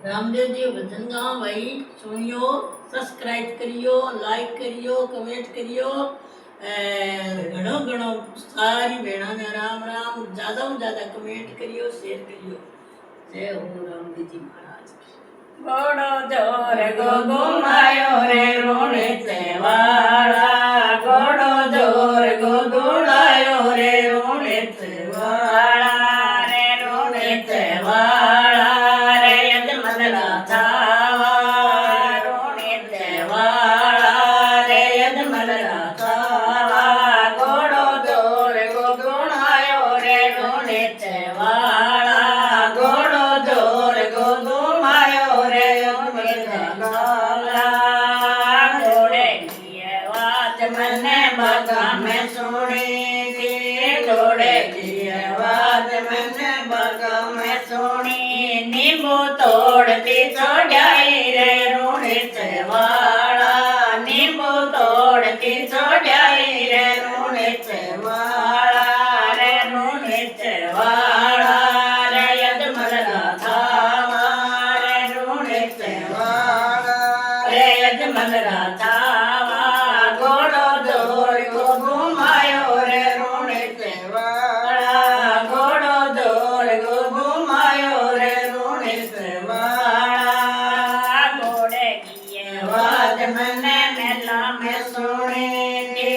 रामदेव जी भजन गाओ भाई सुनियो सब्सक्राइब करियो लाइक करियो कमेंट करियो घणो घणो सारी भेणा ने राम राम ज्यादा से ज्यादा कमेंट करियो शेयर करियो जय हो रामदेव जी महाराज घोड़ो जोर गो घुमायो रे रोणे सेवाड़ा घोड़ो जोर गो दौड़ायो रे रोणे सेवाड़ा रे रोणे सेवाड़ा रे यजमान राधावा रोणे सेवाड़ा रे यजमान राधावा घोड़ो जोर गो दौड़ायो रे रोणे सेवाड़ा घोड़ो जोर गो घुमायो रे रोणे सेवाड़ा घोड़े की आवाज मैंने बागा में सुनी थी घोड़े की आवाज मैंने बागा में सुनी नींबू तोड़ती चढ़ाई रे रोणे सेवाड़ा नींबू तोड़ती चढ़ाई रे रोणे सेवाड़ा रे रोणे सेवाड़ा रे यजमान राधावा रे रोणे सेवाड़ा रे यजमान राधावा घोड़ो जोर गो घुमायो रे रोणे सेवाड़ा घोड़ो जोर गो घुमायो रे रोणे सेवाड़ा घोड़े की आवाज मैंने मेला में सुनी थी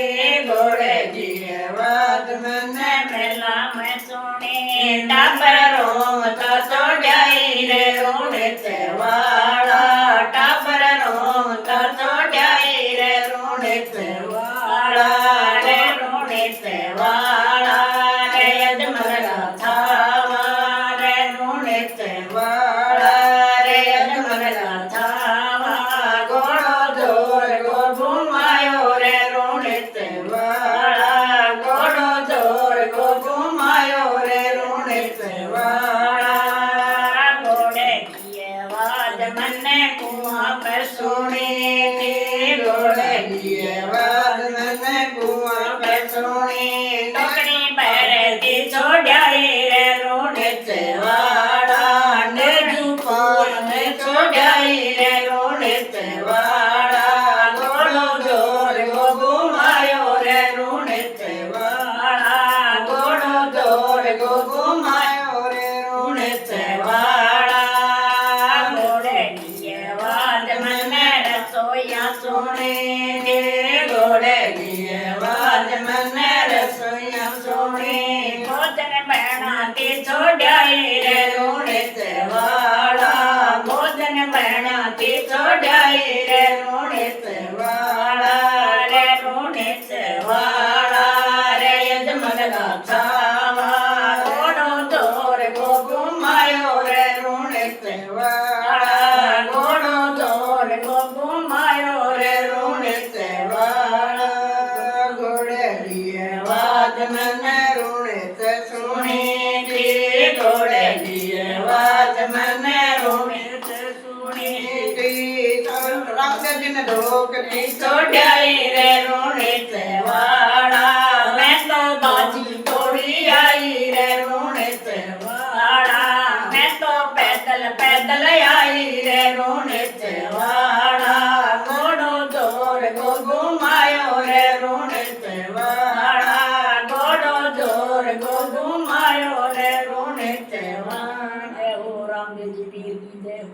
घोड़े की आवाज मैंने मेला में सुनी टाबरों का चढ़ाई रे रोणे सेवाड़ा टाबरों का चढ़ाई रे रोणे सेवाड़ा रे रोणे सेवाड़ा रे यजमान राधावा रे रोणे सेवाड़ा रे यजमान राधावा घोड़ो जोर गो घुमायो रे रोणे सेवाड़ा घोड़ो जोर गो घुमायो रे रोणे सेवाड़ा घोड़े की आवाज मैंने कुआं पे सुनी थी घोड़े की आवाज मैंने कुआं पे सुनी टोकरी बैरती चढ़ाई रे रोणे सेवाड़ा नेजू पाल में चढ़ाई रे रोणे सेवाड़ा घोड़ो जोर गो घुमायो रे रोणे सेवाड़ा घोड़ो जोर गो घुमायो रे रोणे सेवाड़ा घोड़े की आवाज मैंने रसोइया सुनी थी घोड़े की आवाज मैंने रसोइया सुनी भोजन बनाती चढ़ाई रे रोणे सेवाड़ा भोजन बनाती चढ़ाई रे रोणे सेवाड़ा रे रोणे सेवाड़ा रे यजमान राधावा घोड़ो जोर गो घुमायो रे रोणे सेवाड़ा घोड़ो जोर गो घुमायो रे रोणे सेवाड़ा घोड़े की आवाज मैंने रोणे से सुनी थी घोड़े की आवाज मैंने रोणे से सुनी थी रामदेव जी ने ढोकनी चढ़ाई रे रोणे सेवाड़ा मैं तो बाजी तोड़ी आई रे रोणे सेवाड़ा मैं तो पैदल पैदल आई रे रोणे सेवाड़ा घोड़ो जोर गो घुमायो रे रोणे सेवाड़ा घोड़ो जोर गो घुमायो रे रोणे सेवाड़ा। जय हो रामदेव जी पीर की जय हो।